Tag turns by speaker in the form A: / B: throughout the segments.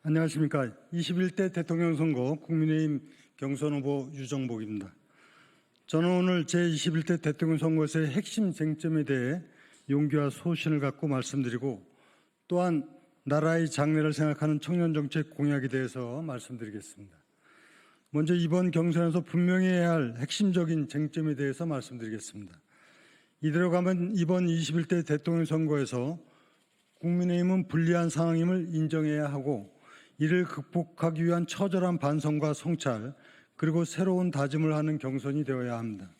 A: 안녕하십니까. 21대 대통령 선거 국민의힘 경선 후보 유정복입니다. 저는 오늘 제21대 대통령 선거에서의 핵심 쟁점에 대해 용기와 소신을 갖고 말씀드리고, 또한 나라의 장래를 생각하는 청년정책 공약에 대해서 말씀드리겠습니다. 먼저 이번 경선에서 분명히 해야 할 핵심적인 쟁점에 대해서 말씀드리겠습니다. 이대로 가면 이번 21대 대통령 선거에서 국민의힘은 불리한 상황임을 인정해야 하고, 이를 극복하기 위한 처절한 반성과 성찰, 그리고 새로운 다짐을 하는 경선이 되어야 합니다.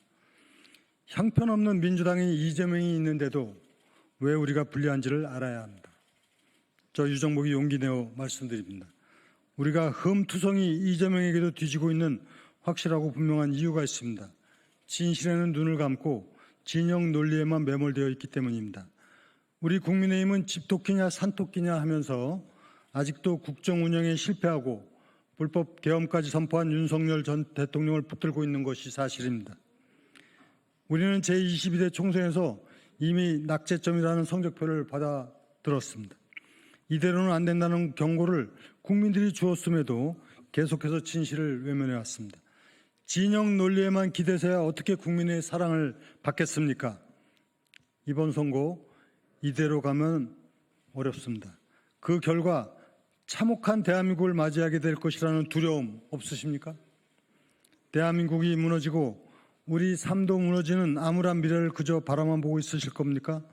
A: 형편없는 민주당의 이재명이 있는데도 왜 우리가 불리한지를 알아야 합니다. 저 유정복이 용기 내어 말씀드립니다. 우리가 흠투성이 이재명에게도 뒤지고 있는 확실하고 분명한 이유가 있습니다. 진실에는 눈을 감고 진영 논리에만 매몰되어 있기 때문입니다. 우리 국민의힘은 집토끼냐 산토끼냐 하면서 아직도 국정 운영에 실패하고 불법 계엄까지 선포한 윤석열 전 대통령을 붙들고 있는 것이 사실입니다. 우리는 제22대 총선에서 이미 낙제점이라는 성적표를 받아들었습니다. 이대로는 안 된다는 경고를 국민들이 주었음에도 계속해서 진실을 외면해왔습니다. 진영 논리에만 기대서야 어떻게 국민의 사랑을 받겠습니까? 이번 선거 이대로 가면 어렵습니다. 그 결과 참혹한 대한민국을 맞이하게 될 것이라는 두려움 없으십니까? 대한민국이 무너지고 우리 삶도 무너지는 암울한 미래를 그저 바라만 보고 있으실 겁니까?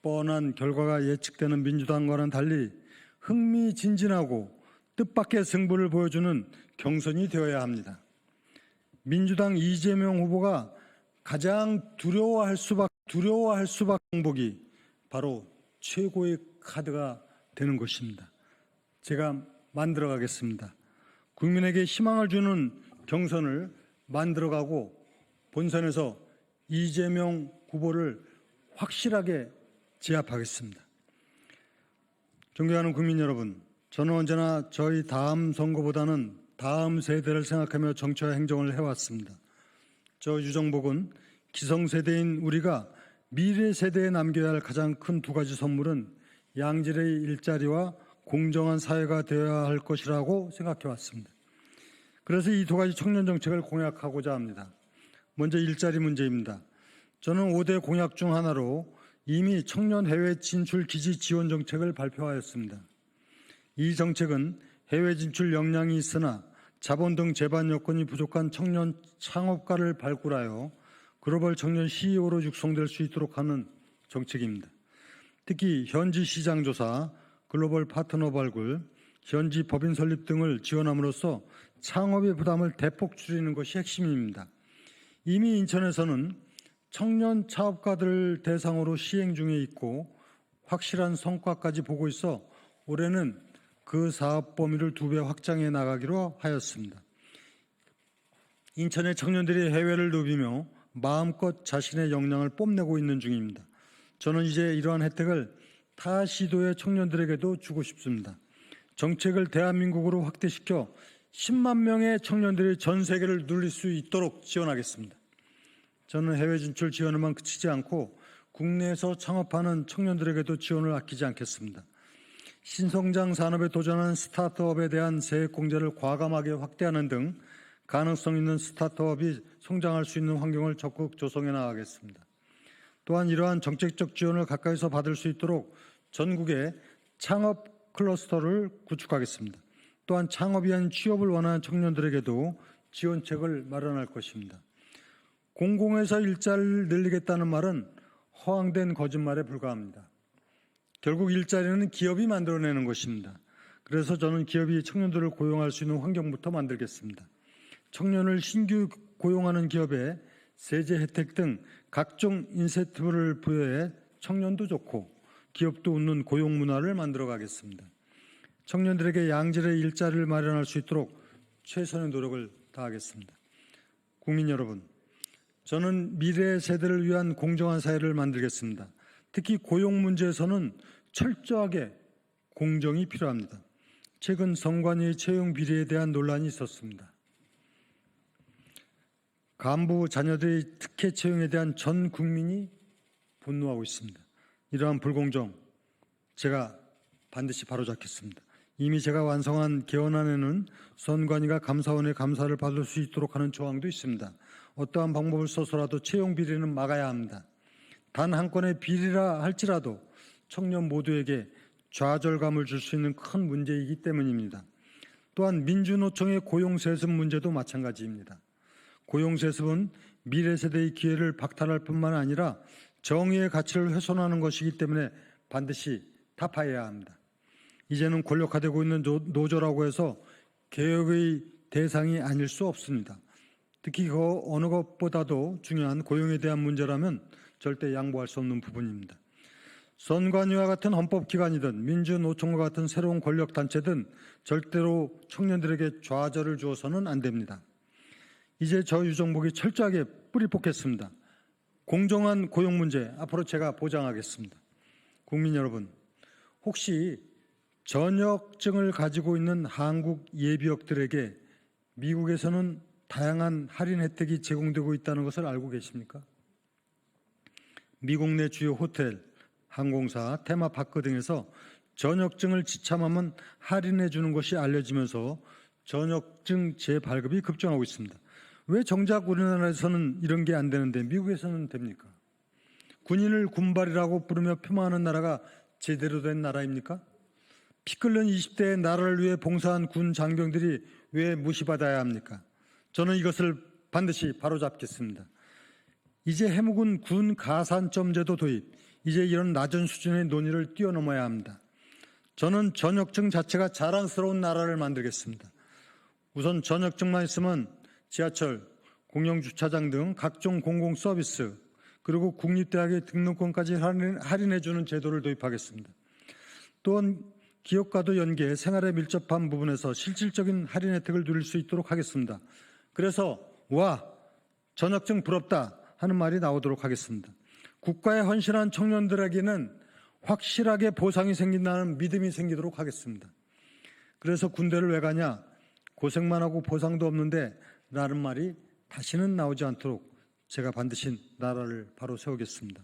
A: 뻔한 결과가 예측되는 민주당과는 달리 흥미진진하고 뜻밖의 승부를 보여주는 경선이 되어야 합니다. 민주당 이재명 후보가 가장 두려워할 수밖에 행복이 바로 최고의 카드가 되는 것입니다. 제가 만들어가겠습니다. 국민에게 희망을 주는 경선을 만들어가고 본선에서 이재명 후보를 확실하게 제압하겠습니다. 존경하는 국민 여러분, 저는 언제나 저희 다음 선거보다는 다음 세대를 생각하며 정치와 행정을 해왔습니다. 저 유정복은 기성세대인 우리가 미래 세대에 남겨야 할 가장 큰 두 가지 선물은 양질의 일자리와 공정한 사회가 되어야 할 것이라고 생각해 왔습니다. 그래서 이 두 가지 청년 정책을 공약하고자 합니다. 먼저 일자리 문제입니다. 저는 5대 공약 중 하나로 이미 청년 해외 진출 기지 지원 정책을 발표하였습니다. 이 정책은 해외 진출 역량이 있으나 자본 등 제반 여건이 부족한 청년 창업가를 발굴하여 글로벌 청년 CEO로 육성될 수 있도록 하는 정책입니다. 특히 현지 시장 조사, 글로벌 파트너 발굴, 현지 법인 설립 등을 지원함으로써 창업의 부담을 대폭 줄이는 것이 핵심입니다. 이미 인천에서는 청년 창업가들 대상으로 시행 중에 있고 확실한 성과까지 보고 있어 올해는 그 사업 범위를 2배 확장해 나가기로 하였습니다. 인천의 청년들이 해외를 누비며 마음껏 자신의 역량을 뽐내고 있는 중입니다. 저는 이제 이러한 혜택을 타 시도의 청년들에게도 주고 싶습니다. 정책을 대한민국으로 확대시켜 10만 명의 청년들이 전 세계를 누릴 수 있도록 지원하겠습니다. 저는 해외 진출 지원에만 그치지 않고 국내에서 창업하는 청년들에게도 지원을 아끼지 않겠습니다. 신성장 산업에 도전하는 스타트업에 대한 세액 공제를 과감하게 확대하는 등 가능성 있는 스타트업이 성장할 수 있는 환경을 적극 조성해 나가겠습니다. 또한 이러한 정책적 지원을 가까이서 받을 수 있도록 전국에 창업 클러스터를 구축하겠습니다. 또한 창업이 아닌 취업을 원하는 청년들에게도 지원책을 마련할 것입니다. 공공에서 일자리를 늘리겠다는 말은 허황된 거짓말에 불과합니다. 결국 일자리는 기업이 만들어내는 것입니다. 그래서 저는 기업이 청년들을 고용할 수 있는 환경부터 만들겠습니다. 청년을 신규 고용하는 기업에 세제 혜택 등 각종 인센티브를 부여해 청년도 좋고 기업도 웃는 고용 문화를 만들어 가겠습니다. 청년들에게 양질의 일자리를 마련할 수 있도록 최선의 노력을 다하겠습니다. 국민 여러분, 저는 미래 세대를 위한 공정한 사회를 만들겠습니다. 특히 고용 문제에서는 철저하게 공정이 필요합니다. 최근 성관위의 채용 비리에 대한 논란이 있었습니다. 간부 자녀들의 특혜 채용에 대한 전 국민이 분노하고 있습니다. 이러한 불공정 제가 반드시 바로잡겠습니다. 이미 제가 완성한 개헌안에는 선관위가 감사원의 감사를 받을 수 있도록 하는 조항도 있습니다. 어떠한 방법을 써서라도 채용 비리는 막아야 합니다. 단 한 건의 비리라 할지라도 청년 모두에게 좌절감을 줄 수 있는 큰 문제이기 때문입니다. 또한 민주노총의 고용세습 문제도 마찬가지입니다. 고용세습은 미래 세대의 기회를 박탈할 뿐만 아니라 정의의 가치를 훼손하는 것이기 때문에 반드시 타파해야 합니다. 이제는 권력화되고 있는 노조라고 해서 개혁의 대상이 아닐 수 없습니다. 특히 그 어느 것보다도 중요한 고용에 대한 문제라면 절대 양보할 수 없는 부분입니다. 선관위와 같은 헌법기관이든 민주노총과 같은 새로운 권력단체든 절대로 청년들에게 좌절을 주어서는 안 됩니다. 이제 저 유정복이 철저하게 뿌리 뽑겠습니다. 공정한 고용 문제 앞으로 제가 보장하겠습니다. 국민 여러분, 혹시 전역증을 가지고 있는 한국 예비역들에게 미국에서는 다양한 할인 혜택이 제공되고 있다는 것을 알고 계십니까? 미국 내 주요 호텔, 항공사, 테마파크 등에서 전역증을 지참하면 할인해 주는 것이 알려지면서 전역증 재발급이 급증하고 있습니다. 왜 정작 우리나라에서는 이런 게 안 되는데 미국에서는 됩니까? 군인을 군발이라고 부르며 폄하하는 나라가 제대로 된 나라입니까? 피 끓는 20대의 나라를 위해 봉사한 군 장병들이 왜 무시받아야 합니까? 저는 이것을 반드시 바로잡겠습니다. 이제 해묵은 군 가산점 제도 도입, 이제 이런 낮은 수준의 논의를 뛰어넘어야 합니다. 저는 전역증 자체가 자랑스러운 나라를 만들겠습니다. 우선 전역증만 있으면 지하철, 공영주차장 등 각종 공공서비스, 그리고 국립대학의 등록금까지 할인해주는 제도를 도입하겠습니다. 또한 기업과도 연계, 생활에 밀접한 부분에서 실질적인 할인 혜택을 누릴 수 있도록 하겠습니다. 그래서 와, 전역증 부럽다 하는 말이 나오도록 하겠습니다. 국가에 헌신한 청년들에게는 확실하게 보상이 생긴다는 믿음이 생기도록 하겠습니다. 그래서 군대를 왜 가냐? 고생만 하고 보상도 없는데 라는 말이 다시는 나오지 않도록 제가 반드시 나라를 바로 세우겠습니다.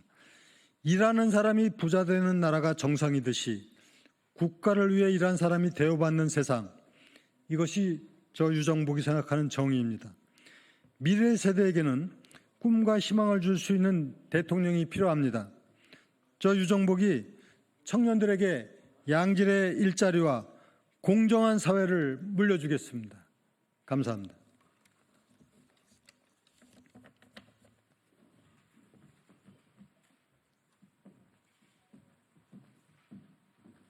A: 일하는 사람이 부자 되는 나라가 정상이듯이 국가를 위해 일한 사람이 대우받는 세상, 이것이 저 유정복이 생각하는 정의입니다. 미래 세대에게는 꿈과 희망을 줄 수 있는 대통령이 필요합니다. 저 유정복이 청년들에게 양질의 일자리와 공정한 사회를 물려주겠습니다. 감사합니다.